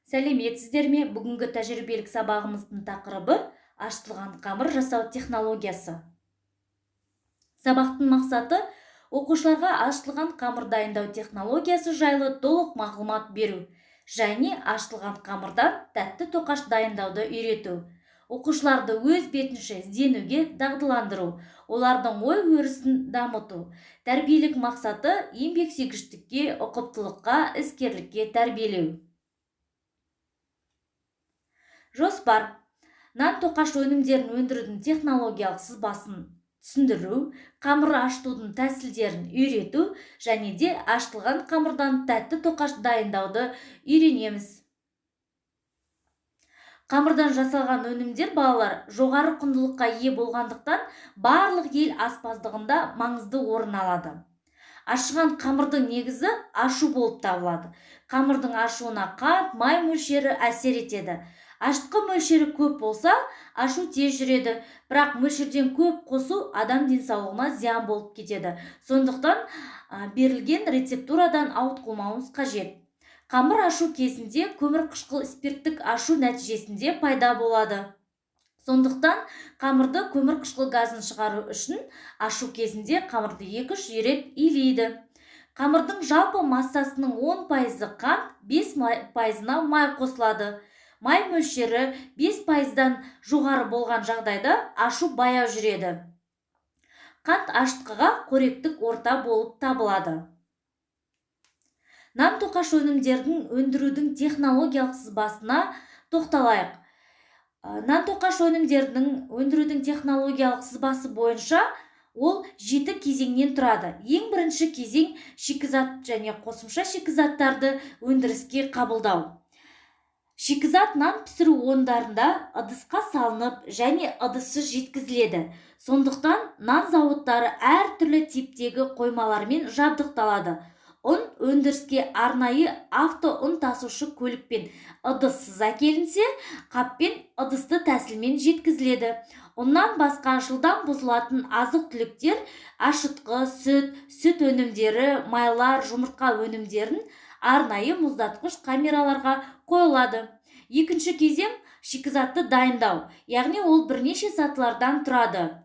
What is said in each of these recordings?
Сәлеметсіздер ме? Бүгінгі тәжірибелік сабағымыздың тақырыбы ашытылған қамыр жасау технологиясы. Сабақтың мақсаты оқушыларға ашытылған қамыр дайындау технологиясы жайлы толық мағлұмат беру және ашытылған қамырдан тәтті тоқаш дайындауды үйрету. Оқушыларды өз бетінше ізденуге дағдыландыру, олардың ой өрісін дамыту. Тәрбиелік мақсаты еңбексүйгіштікке, ұқыптылыққа, іскерлікке тәрбиелеу. Жоспар: нан тоқаш өнімдерін өндірудің технологиялық сызбасын түсіндіру, қамыр ашытудың тәсілдерін үйрету және де ашытылған қамырдан тәтті тоқаш дайындауды үйренеміз. Қамырдан жасалған өнімдер балалар жоғары құндылыққа ие болғандықтан барлық ел аспаздығында маңызды орын алады. Ашыған қамырдың негізі ашу болып табылады. Қамырдың ашуына қант, май мөлшері әсер етеді. Ашытқы мөлшері көп болса, ашу тез жүреді, бірақ мөлшерден көп қосу адам денсаулығына зиян болып кетеді. Сондықтан берілген рецептурадан ауытқымауымыз қажет. Қамыр ашу кезінде көмірқышқыл спирттік ашу нәтижесінде пайда болады. Сондықтан қамырды көмірқышқыл газын шығару үшін ашу кезінде қамырды 2-3 рет илейді. Қамырдың жалпы массасының 10% қант, 5%-на май қосылады. Май мөлшері 5%-дан жоғары болған жағдайда ашу баяу жүреді. Қант ашытқыға қоректік орта болып табылады. Нан тоқаш өнімдердің өндірудің технологиялық сызбасына тоқталайық. Нан тоқаш өнімдердің өндірудің технологиялық сызбасы бойынша ол 7 кезеңнен тұрады. Ең бірінші кезең шикізат және қосымша шикізаттарды өндіріске қабылдау. Шикізат нан пісіру орындарында ыдысқа салынып және ыдыссыз жеткізіледі. Сондықтан нан зауыттары әртүрлі типтегі қоймалармен жабдықталады. Ұн өндіріске арнайы авто-ұн тасушы көлікпен ыдыссыз әкелінсе, қаппен ыдысты тәсілмен жеткізіледі. Ұннан басқа жылдам бұзылатын азық-түліктер, ашытқы, сүт өнімдері, майлар, жұмыртқа өнімдерін арнайы мұздатқыш камераларға қойылады. Екінші кезең шикізатты дайындау, яғни ол бірнеше сатылардан тұрады.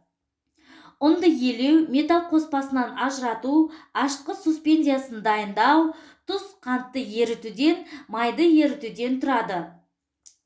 Ұнды елеу, металл қоспасынан ажырату, ашытқы суспензиясын дайындау, тұз қантты ерітуден, майды ерітуден тұрады.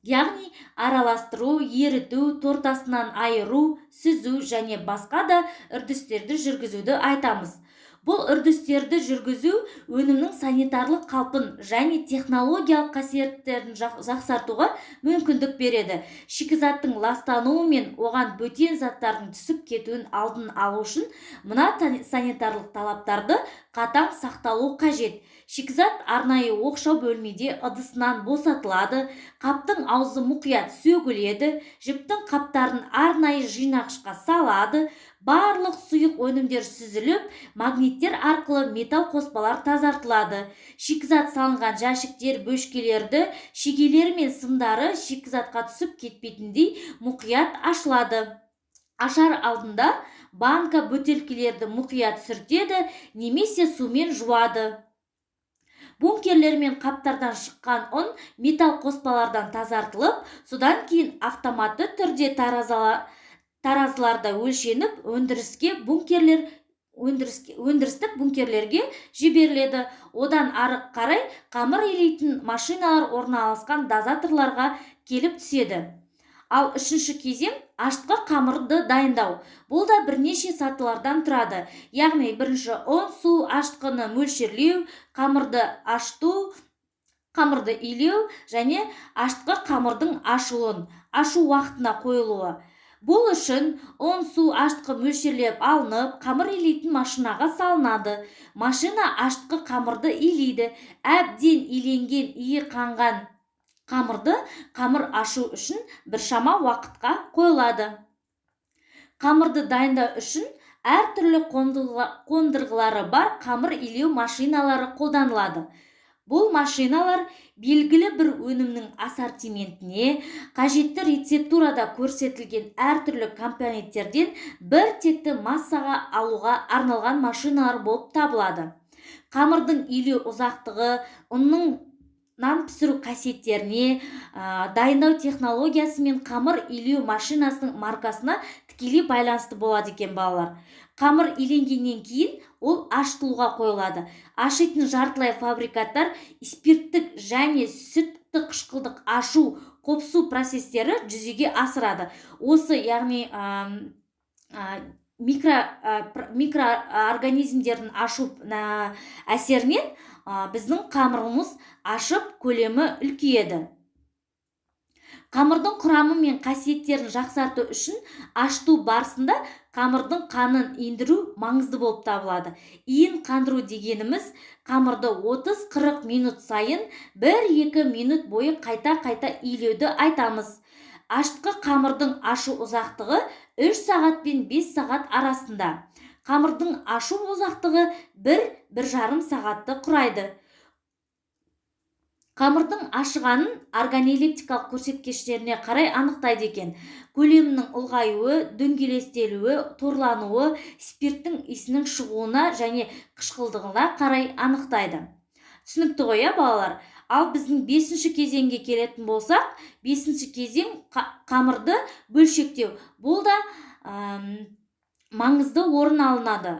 Яғни араластыру, еріту, тортасынан айыру, сүзу және басқа да үрдістерді жүргізуді айтамыз. Бұл үрдістерді жүргізу өнімнің санитарлық қалпын және технологиялық қасиеттерін жақсартуға мүмкіндік береді. Шикізаттың ластануы мен оған бөтен заттардың түсіп кетуін алдын алу үшін мына санитарлық талаптарды қатаң сақталу қажет. Шикізат арнайы оқшау бөлмеде ыдысынан босатылады, қаптың аузы мұқият сөгіледі, жіптің қаптарын арнайы жинақшқа салады, барлық сұйық өнімдер сүзіліп, магниттер арқылы металл қоспалар тазартылады. Шикізат салынған жәшіктер, бөшкелерді, шегелері мен сымдары шикізатқа түсіп кетпейтіндей мұқият ашылады. Ашар алдында банка, бөтелкелерді мұқият сүртеді, немесе сумен жуады. Бункерлер мен қаптардан шыққан ұн металл қоспалардан тазартылып, содан кейін автоматты түрде таразыларда өлшеніп, өндірістік бункерлерге жіберіледі. Одан ары қарай қамыр илейтін машиналар орналасқан дозаторларға келіп түседі. Ал үшінші кезең ашытқы қамырды дайындау. Бұл да бірнеше сатылардан тұрады. Яғни бірінші ұн, су, ашытқыны мөлшерлеу, қамырды ашыту, қамырды илеу және ашытқы қамырдың ашуын, ашу уақытына қойылуы. Бұл үшін ұн, су, ашытқы мөлшерлеп алынып, қамыр илейтін машинаға салынады. Машина ашытқы қамырды илейді. Әбден иленген, иі қанған қамырды қамыр ашу үшін біршама уақытқа қойылады. Қамырды дайындау үшін әртүрлі қондырғылары бар қамыр илеу машиналары қолданылады. Бұл машиналар белгілі бір өнімнің ассортиментіне, қажетті рецептурада көрсетілген әртүрлі компоненттерден бір текті массаға алуға арналған машиналар болып табылады. Қамырдың илеу ұзақтығы, ұнның нан пісіру қасиеттеріне, дайындау технологиясы мен қамыр илеу машинасының маркасына тікелей байланысты болады екен балалар. Қамыр иленгеннен кейін ол ашытылуға қойылады. Ашитын жартылай фабрикаттар спирттік және сүтті қышқылдық ашу, қопсу процестері жүзеге асырады. Осы яғни микроорганизмдердің ашу әсерінен біздің қамырымыз ашып, көлемі үлкейеді. Қамырдың құрамы мен қасиеттерін жақсарту үшін ашыту барысында қамырдың қанын ендіру маңызды болып табылады. Иін қандыру дегеніміз қамырды 30-40 минут сайын 1-2 минут бойы қайта-қайта илеуді айтамыз. Ашытқы қамырдың ашу ұзақтығы 3 сағат пен 5 сағат арасында. Қамырдың ашу ұзақтығы 1-1,5 сағатты құрайды. Қамырдың ашығанын органолептикалық көрсеткіштеріне қарай анықтайды екен. Көлемінің ұлғаюы, дөңгелестелуі, торлануы, спирттің иісінің шығуына және қышқылдығына қарай анықтайды. Түсінікті ғой, балалар? Ал біздің 5-ші кезеңге келетін болсақ, 5-ші кезең қамырды бөлшектеу. Бұл да маңызды орын алынады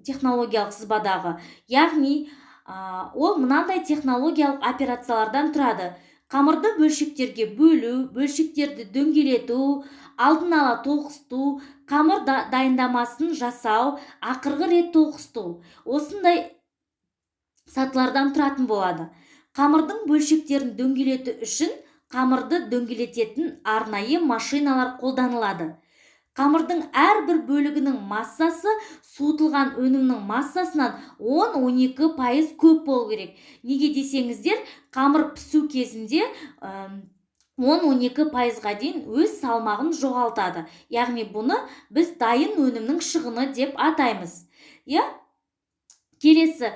технологиялық сызбадағы. Яғни ол мынандай технологиялық операциялардан тұрады. Қамырды бөлшектерге бөлу, бөлшектерді дөңгелету, алдын ала тоқысту, қамыр дайындамасын жасау, ақырғы рет тоқысту. Осындай сатылардан тұратын болады. Қамырдың бөлшектерін дөңгелету үшін қамырды дөңгелететін арнайы машиналар қолданылады. Қамырдың әрбір бөлігінің массасы суытылған өнімнің массасынан 10-12% көп болу керек. Неге десеңіздер, қамыр пісу кезінде 10-12%-ға дейін өз салмағын жоғалтады. Яғни бұны біз дайын өнімнің шығыны деп атаймыз. Келесі,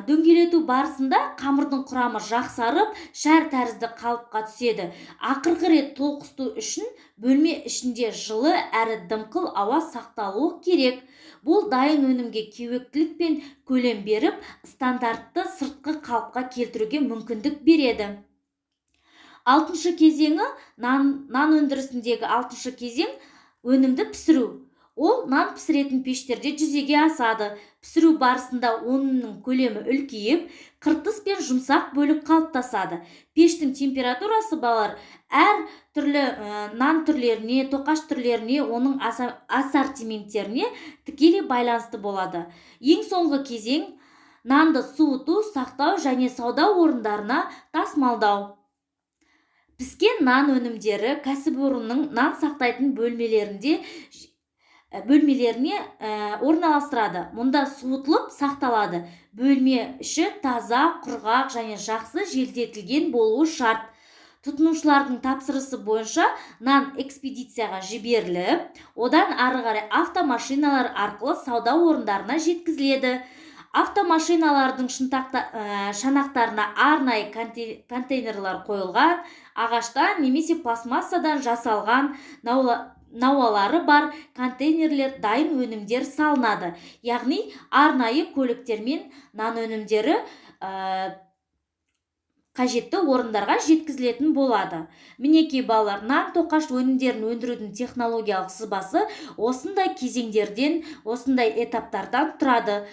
дөңгелету барысында қамырдың құрамы жақсарып, шар тәрізді қалыпқа түседі. Ақырғы рет тоқысту үшін бөлме ішінде жылы әрі дымқыл ауа сақталуы керек. Бұл дайын өнімге кеуектілік пен көлем беріп, стандартты сыртқы қалыпқа келтіруге мүмкіндік береді. 6-шы кезеңі, нан өндірісіндегі 6-шы кезең өнімді пісіру. Ол нан пісіретін пештерде жүзеге асады. Пісіру барысында өнімнің көлемі үлкейіп, қыртыс пен жұмсақ бөлік қалыптасады. Пештің температурасы балалар әр түрлі нан түрлеріне, тоқаш түрлеріне, оның ассортименттеріне тікелей байланысты болады. Ең соңғы кезең нанды суыту, сақтау және сауда орындарына тасымалдау. Піскен нан өнімдері кәсіпорынның нан сақтайтын бөлмелеріне орналастырады. Мұнда суытылып сақталады. Бөлме іші таза, құрғақ және жақсы желдетілген болуы шарт. Тұтынушылардың тапсырысы бойынша нан экспедицияға жіберіліп, одан ары қарай автомашиналар арқылы сауда орындарына жеткізіледі. Автомашиналардың шанақтарына арнайы контейнерлар қойылған, ағаштан немесе пластмассадан жасалған науалары бар контейнерлер дайын өнімдер салынады. Яғни арнайы көліктермен нан өнімдері қажетті орындарға жеткізілетін болады. Мінекей балалар, нан тоқаш өнімдерін өндірудің технологиялық сызбасы осындай кезеңдерден, осындай этаптардан тұрады.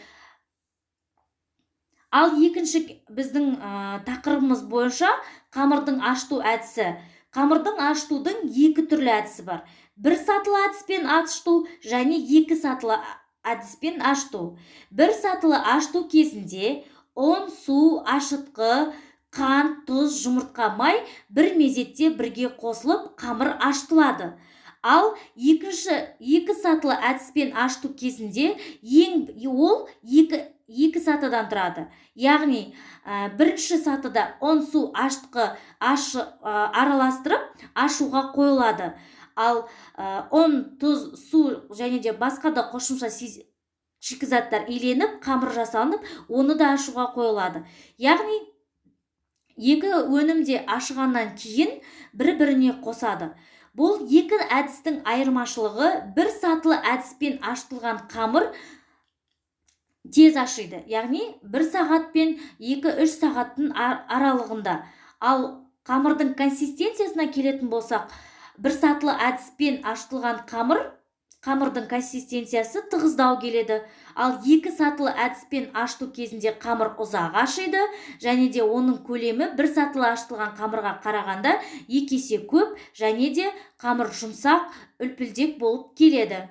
Ал екінші біздің тақырыбымыз бойынша қамырдың ашыту әдісі. Қамырдың ашытудың екі түрлі әдісі бар. Бір сатылы әдіспен ашыту және екі сатылы әдіспен ашыту. Бір сатылы ашыту кезінде ұн, су, ашытқы, қант, тұз, жұмыртқа, май бір мезетте бірге қосылып қамыр ашытылады. Ал екі сатылы әдіспен ашыту кезінде ол екі сатыдан тұрады. Яғни бірінші сатыда ұн, су, ашытқы араластырып ашуға қойылады. Ал ұн, тұз, су және де басқа да қосымша шикізаттар иленіп, қамыр жасалынып, оны да ашуға қойылады. Яғни екі өнім де ашығаннан кейін бір-біріне қосады. Бұл екі әдістің айырмашылығы, бір сатылы әдіспен ашытылған қамыр тез ашиды, яғни 1 сағат пен 2-3 сағаттың аралығында. Ал қамырдың консистенциясына келетін болсақ, бір сатылы әдіспен ашытылған қамырдың консистенциясы тығыздау келеді. Ал 2 сатылы әдіспен ашыту кезінде қамыр ұзақ ашиды, және де оның көлемі 1 сатылы ашытылған қамырға қарағанда 2 есе көп, және де қамыр жұмсақ, үлпілдек болып келеді.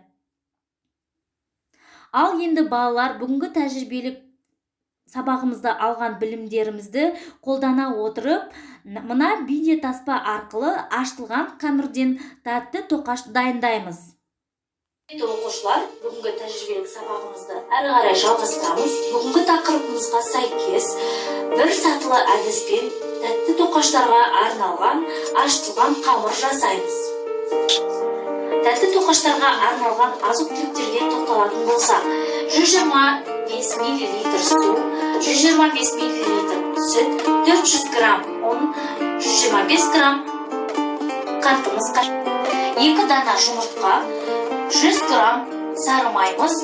Ал енді балалар, бүгінгі тәжірибелік сабағымызда алған білімдерімізді қолдана отырып, мына бейнетаспа арқылы ашытылған қамырден тәтті тоқаш дайындаймыз. Оқушылар, бүгінгі тәжірибелік сабағымызды әрі қарай жалғастырамыз. Бүгінгі тақырыбымызға сәйкес 1 сатылы әдіспен тәтті тоқаштарға арналған ашытылған қамыр жасаймыз. Тәтті тоқаштарға арналған азық-түліктерге тоқталатын болсақ, 125 мл су, 125 мл сүт, 400 грамм ұн, 125 грамм қантымыз қажет, 2 дана жұмыртқа, 100 грамм сары майымыз,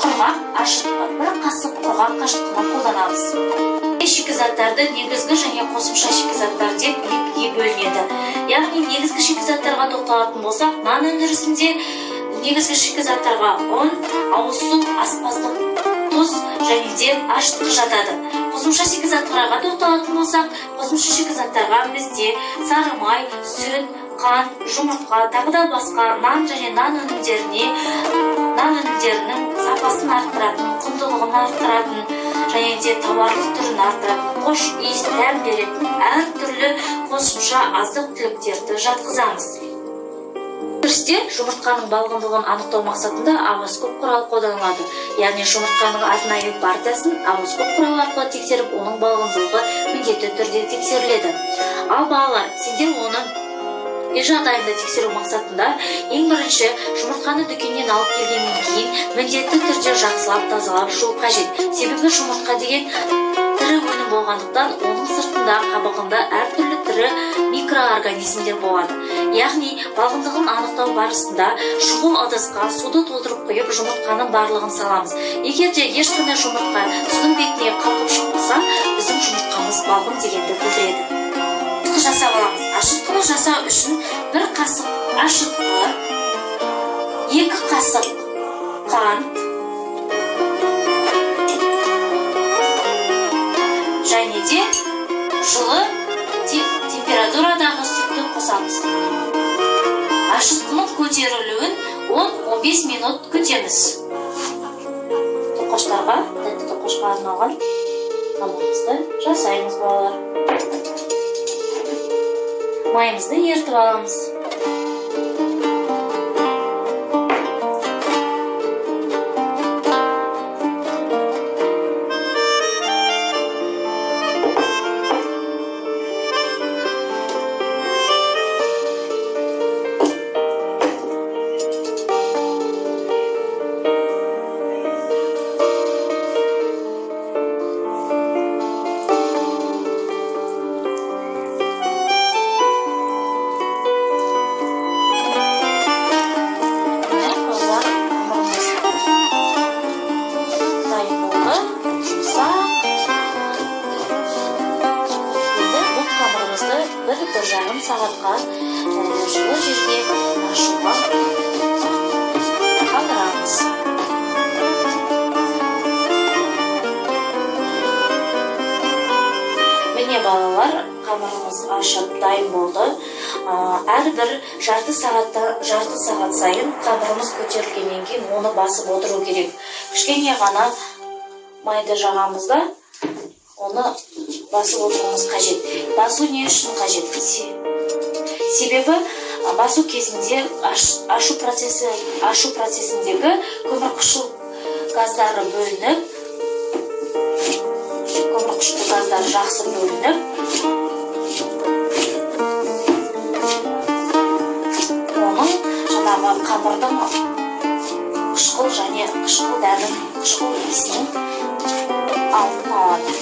құрғақ ашытқы, 1 қасық құрғақ қашытқыны қолданамыз. Шикізаттарды негізгі және қосымша шикізаттар деп екіге бөлінеді. Яғни негізгі шикізаттарға тоқталатын болсақ, нан өндірісінде негізгі шикізаттарға ұн, ауыз су, аспаздық, тұз және де ашытқы жатады. Қосымша шикізаттарға тоқталатын болсақ, қосымша шикізаттарға бізде сары май, сүт, қант, жұмыртқа, тағы да басқа нан және нан өнімдерінің сапасын арттыратын, құндылығын арттыратын және де тауарлық түрін арттыратын, хош иіс дәм беретін әртүрлі қосымша азық-түліктерді жатқызамыз. Өндірісте жұмыртқаның балғындығын анықтау мақсатында авоскоп құралы қолданылады. Яғни жұмыртқаның арнайы партиясын авоскоп құралы арқылы тексеріп, оның балғындылығы міндетті түрде тексеріледі. Ал балалар, сендер оны үй жағдайында тексеру мақсатында ең бірінші жұмыртқаны дүкеннен алып келгеннен кейін міндетті түрде жақсылап тазалап жуу қажет. Себебі жұмыртқа деген тірі өнім болғандықтан, оның сыртында, қабығында әртүрлі тірі микроорганизмдер болады. Яғни балғындығын анықтау барысында шұғыл ыдысқа суды толтырып құйып, жұмыртқаның барлығын саламыз. Егер де ешқандай жұмыртқа судың бетіне қалқып шықпаса, біздің жұмыртқамыз балғын дегенді білдіреді. Жасап аламыз. Ашытқыны жасау үшін 1 қасық ашытқы, 2 қасық қант және де жылы температурадағы сүтті қосамыз. Ашытқының көтерілуін 10-15 минут күтеміз. Тоқаштарға, тәтті тоқашқа арналған қамырымызды жасаймыз балалар. Майымызды ертіп аламыз. бір жарым сағатқа жылы жерге ашуға қалдырамыз. Міне балалар, қамырымыз ашып дайын болды. Әрбір жарты сағат сайын қамырымыз көтерілгеннен кейін оны басып отыру керек. Кішкене ғана майды жағамыз да оны басып отыруымыз қажет. Басу не үшін қажет? Себебі басу кезінде ашу процесіндегі көмірқышқыл газдары бөлініп, көмірқышқыл газдары жақсы бөлініп, оның жаңағы қамырдың қышқыл және қышқыл дәмін, қышқыл иісінің алдын алады.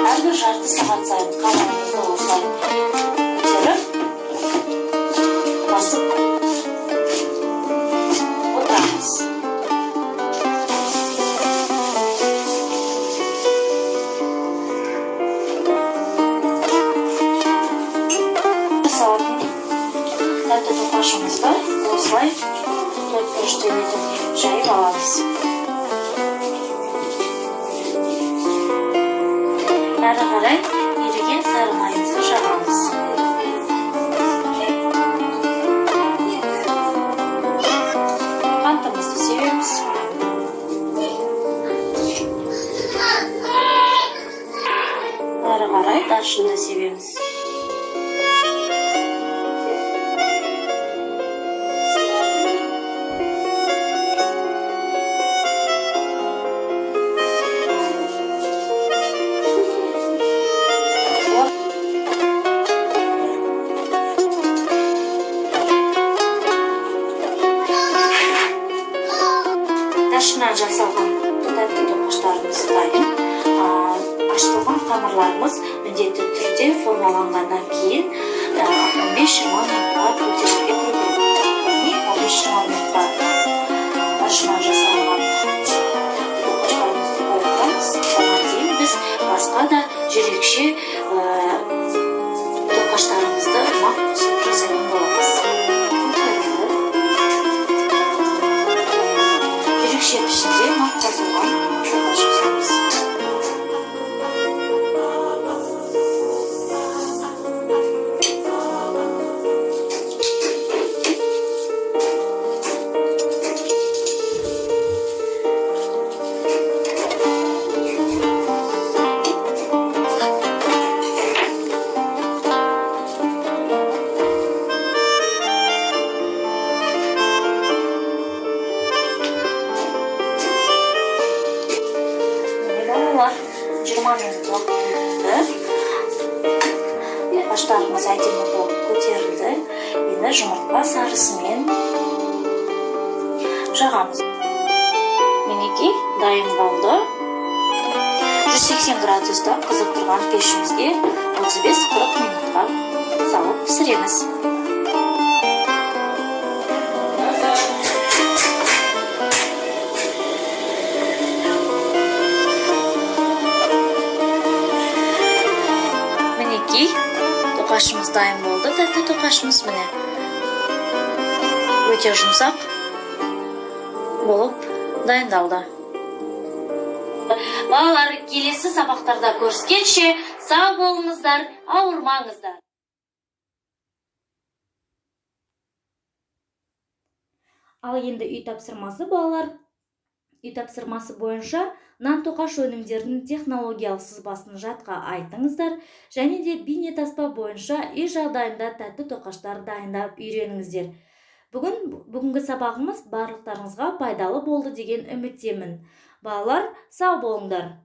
Әрбір жарты сағат сайын қамырымызды осылай көтеріп, басып отырамыз. тоқашымызды осылай бұрыштан етіп жайып аламыз. Әрі қарай еріген сары майымызды жағамыз. Қантымызды себеміз. Әрі қарай даршынды себеміз. Даршыннан жасалған тәтті тоқаштарымыз дайын. Ашытылған қамырларымыз міндетті түрде формаланғаннан кейін 15-20 минутқа көтеруге тұру керек. Яғни 15-20 минутқа даршыннан жасалған тоқаштарымызды қойып, одан кейін біз басқа да жүрекше тоқаштарымызды мақ қосып жасайтын боламыз. Жүрекше пішінде мақ қосылған тоқаш жасаймыз. Балалар 20 минут уақыт өтті. Тоқаштарымыз әдемі болып көтерілді. Енді жұмыртқа сарысымен жағамыз. Мінекей дайын болды. 180 градуста қызып тұрған пешімізге 35-40 минутқа салып пісіреміз. Тоқашымыз дайын болды. Тәтті тоқашымыз міне өте жұмсақ болып дайындалды. Балалар, келесі сабақтарда көріскенше сау болыңыздар, ауырмаңыздар. Ал енді үй тапсырмасы, балалар. Үй тапсырмасы бойынша нан тоқаш өнімдерінің технологиялық сызбасын жатқа айтыңыздар, және де бейнетаспа бойынша үй жағдайында тәтті тоқаштар дайындап үйреніңіздер. Бүгінгі сабағымыз барлықтарыңызға пайдалы болды деген үміттемін. Балалар, сау болыңдар.